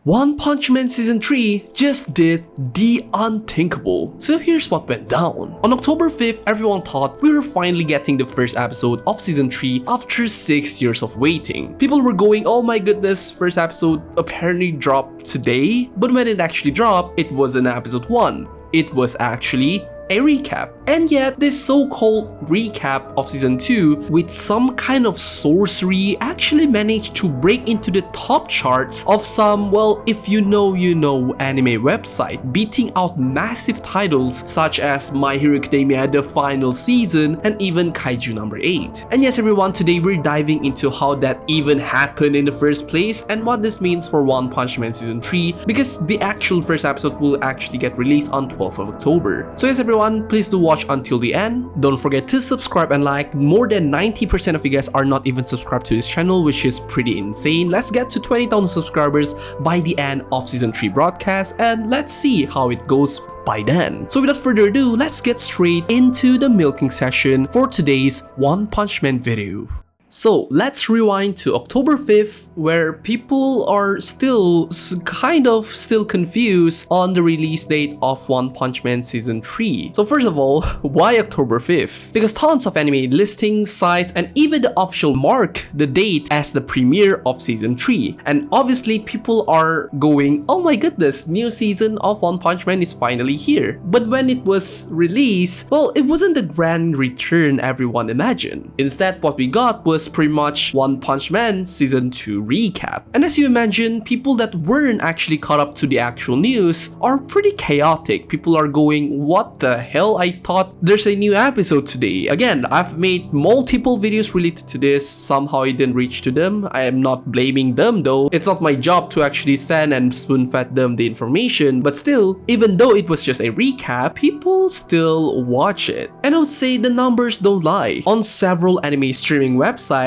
One Punch Man Season 3 just did the unthinkable. So here's what went down. On October 5th, everyone thought we were finally getting the first episode of Season 3 after 6 years of waiting. People were going, oh my goodness, first episode apparently dropped today. But when it actually dropped, it wasn't episode 1. It was actually a recap. And yet, this so-called recap of Season 2 with some kind of sorcery actually managed to break into the top charts of some, well, if you know, you know, anime website, beating out massive titles such as My Hero Academia the final season and even Kaiju No. 8. And yes everyone, today we're diving into how that even happened in the first place and what this means for One Punch Man Season 3, because the actual first episode will actually get released on 12th of October. So yes everyone, please do watch until the end. Don't forget to subscribe and like. More than 90% of you guys are not even subscribed to this channel, which is pretty insane. Let's get to 20,000 subscribers by the end of Season 3 broadcast, and let's see how it goes by then. So without further ado, let's get straight into the milking session for today's One Punch Man video. So let's rewind to October 5th, where people are still kind of confused on the release date of One Punch Man Season 3. So first of all, why October 5th? Because tons of anime listings, sites, and even the official mark the date as the premiere of Season 3. And obviously people are going, oh my goodness, new season of One Punch Man is finally here. But when it was released, well, it wasn't the grand return everyone imagined. Instead, what we got was pretty much One Punch Man Season 2 recap. And as you imagine, people that weren't actually caught up to the actual news are pretty chaotic. People are going, what the hell? I thought there's a new episode today. Again, I've made multiple videos related to this. Somehow it didn't reach to them. I am not blaming them though. It's not my job to actually send and spoon-fed them the information. But still, even though it was just a recap, people still watch it. And I would say the numbers don't lie. On several anime streaming websites, the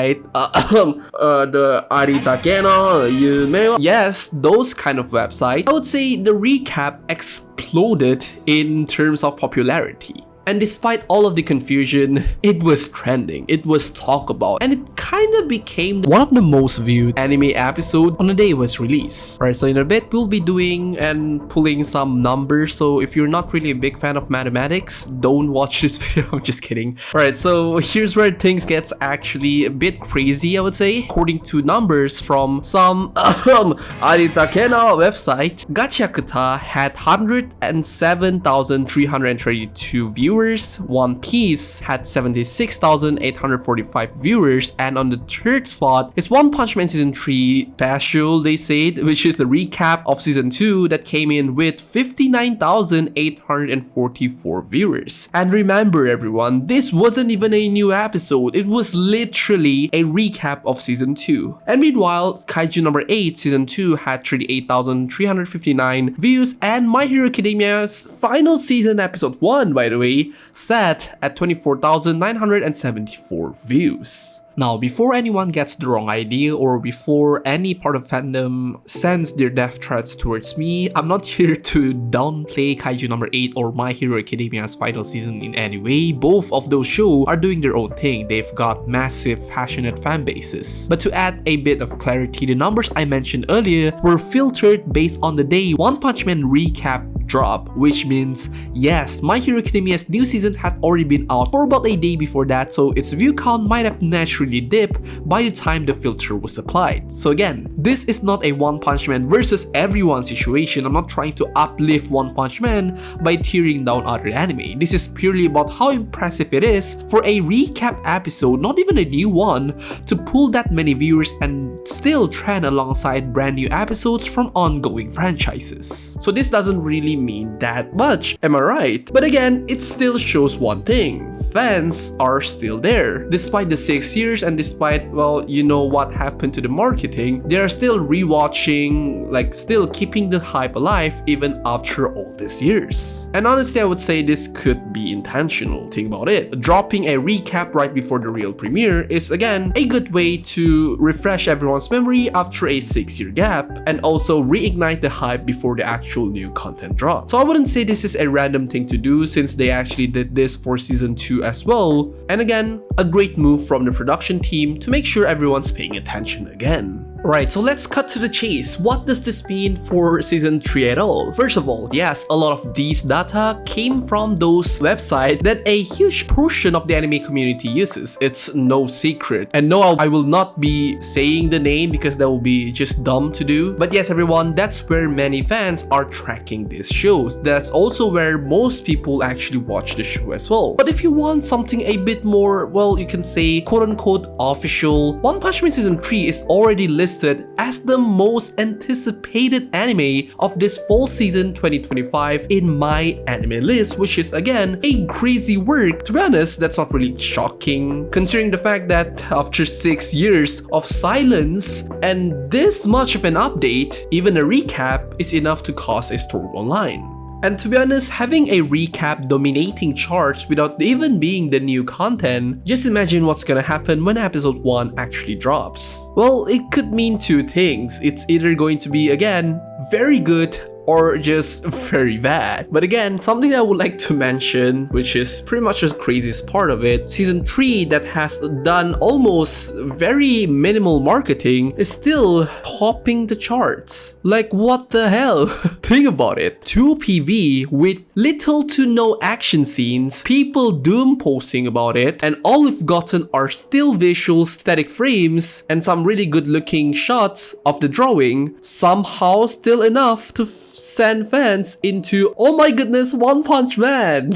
Aritakeno, Yume, yes, those kind of websites, I would say the recap exploded in terms of popularity. And despite all of the confusion, it was trending, it was talked about, and it kind of became one of the most viewed anime episodes on the day it was released. Alright, so in a bit, we'll be doing and pulling some numbers, so if you're not really a big fan of mathematics, don't watch this video, I'm just kidding. Alright, so here's where things gets actually a bit crazy, I would say. According to numbers from some Aritakena website, Gachakuta had 107,332 viewers. One Piece had 76,845 viewers, and on the third spot is One Punch Man Season 3 special, they said, which is the recap of Season 2 that came in with 59,844 viewers. And remember everyone, this wasn't even a new episode, it was literally a recap of Season 2. And meanwhile, Kaiju No. 8 Season 2 had 38,359 views, and My Hero Academia's final season episode 1, by the way, set at 24,974 views. Now, before anyone gets the wrong idea or before any part of fandom sends their death threats towards me, I'm not here to downplay Kaiju No. 8 or My Hero Academia's final season in any way. Both of those shows are doing their own thing. They've got massive, passionate fan bases. But to add a bit of clarity, the numbers I mentioned earlier were filtered based on the day One Punch Man recap drop, which means yes, My Hero Academia's new season had already been out for about a day before that, so its view count might have naturally dipped by the time the filter was applied. So again, this is not a One Punch Man versus everyone situation. I'm not trying to uplift One Punch Man by tearing down other anime. This is purely about how impressive it is for a recap episode, not even a new one, to pull that many viewers and still trend alongside brand new episodes from ongoing franchises. So this doesn't really mean that much, am I right? But again, it still shows one thing: fans are still there. Despite the 6 years and despite, well, you know what happened to the marketing, they are still rewatching, like still keeping the hype alive even after all these years. And honestly, I would say this could be intentional. Think about it. Dropping a recap right before the real premiere is again a good way to refresh everyone's memory after a 6-year gap and also reignite the hype before the actual new content drops. So I wouldn't say this is a random thing to do, since they actually did this for Season 2 as well. And again, a great move from the production team to make sure everyone's paying attention again. Right, so let's cut to the chase. What does this mean for season 3 at all? First of all, yes, a lot of these data came from those websites that a huge portion of the anime community uses. It's no secret. And no, I will not be saying the name because that will be just dumb to do. But yes, everyone, that's where many fans are tracking these shows. That's also where most people actually watch the show as well. But if you want something a bit more, well, you can say quote-unquote official, One Punch Man season 3 is already listed as the most anticipated anime of this fall season 2025 in my anime list, which is again a crazy work. To be honest, that's not really shocking considering the fact that after 6 years of silence and this much of an update, even a recap is enough to cause a storm online. And to be honest, having a recap dominating charts without even being the new content, just imagine what's gonna happen when episode 1 actually drops. Well, it could mean two things. It's either going to be, again, very good or just very bad. But again, something I would like to mention, which is pretty much the craziest part of it, season 3 that has done almost very minimal marketing is still topping the charts. Like, what the hell? Think about it. 2 PV with little to no action scenes, people doom posting about it, and all we've gotten are still visual static frames and some really good looking shots of the drawing, somehow still enough to send fans into, oh my goodness, One Punch Man.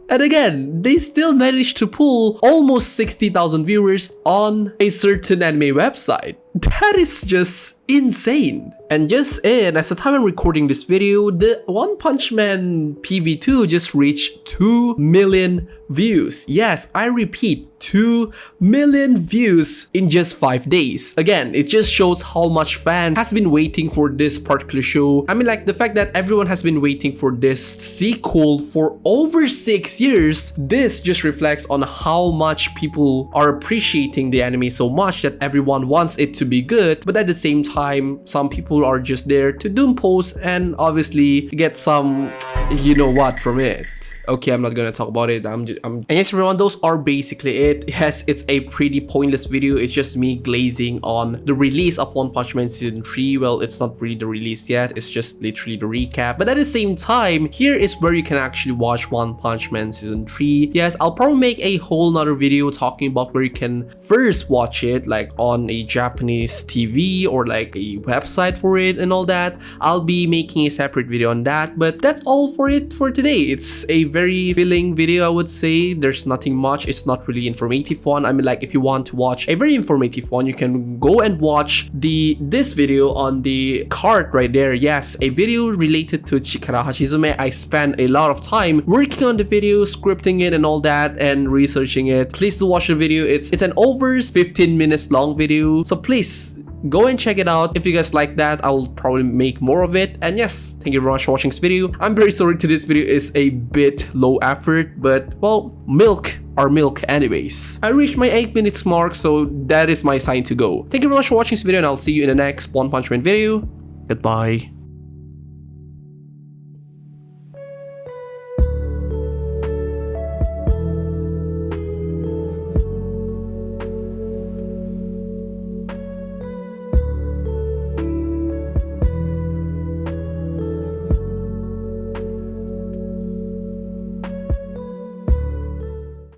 And again, they still managed to pull almost 60,000 viewers on a certain anime website. That is just insane. And just in, as the time I'm recording this video, the One Punch Man PV2 just reached 2 million views. Yes, I repeat, 2 million views in just 5 days. Again, it just shows how much fans has been waiting for this particular show. I mean, like the fact that everyone has been waiting for this sequel for over 6 years, this just reflects on how much people are appreciating the anime so much that everyone wants it to be good. But at the same time, some people are just there to doom post and obviously get some, you know what, from it. Okay, I'm not gonna talk about it. And yes, everyone, those are basically it. Yes, it's a pretty pointless video. It's just me glazing on the release of One Punch Man season 3. Well, it's not really the release yet. It's just literally the recap. But at the same time, here is where you can actually watch One Punch Man season 3. Yes, I'll probably make a whole nother video talking about where you can first watch it, like on a Japanese TV or like a website for it and all that. I'll be making a separate video on that. But that's all for it for today. It's a very filling video, I would say. There's nothing much. It's not really informative one. I mean, like if you want to watch a very informative one, you can go and watch this video on the card right there. Yes, a video related to Chikara Hachizume. I spent a lot of time working on the video, scripting it and all that, and researching it. Please do watch the video. It's an over 15 minutes long video, so please go and check it out. If you guys like that, I'll probably make more of it. And yes, thank you very much for watching this video. I'm very sorry this video is a bit low effort, but well, milk are milk anyways. I reached my 8 minutes mark, so that is my sign to go. Thank you very much for watching this video, and I'll see you in the next One Punch Man video. Goodbye.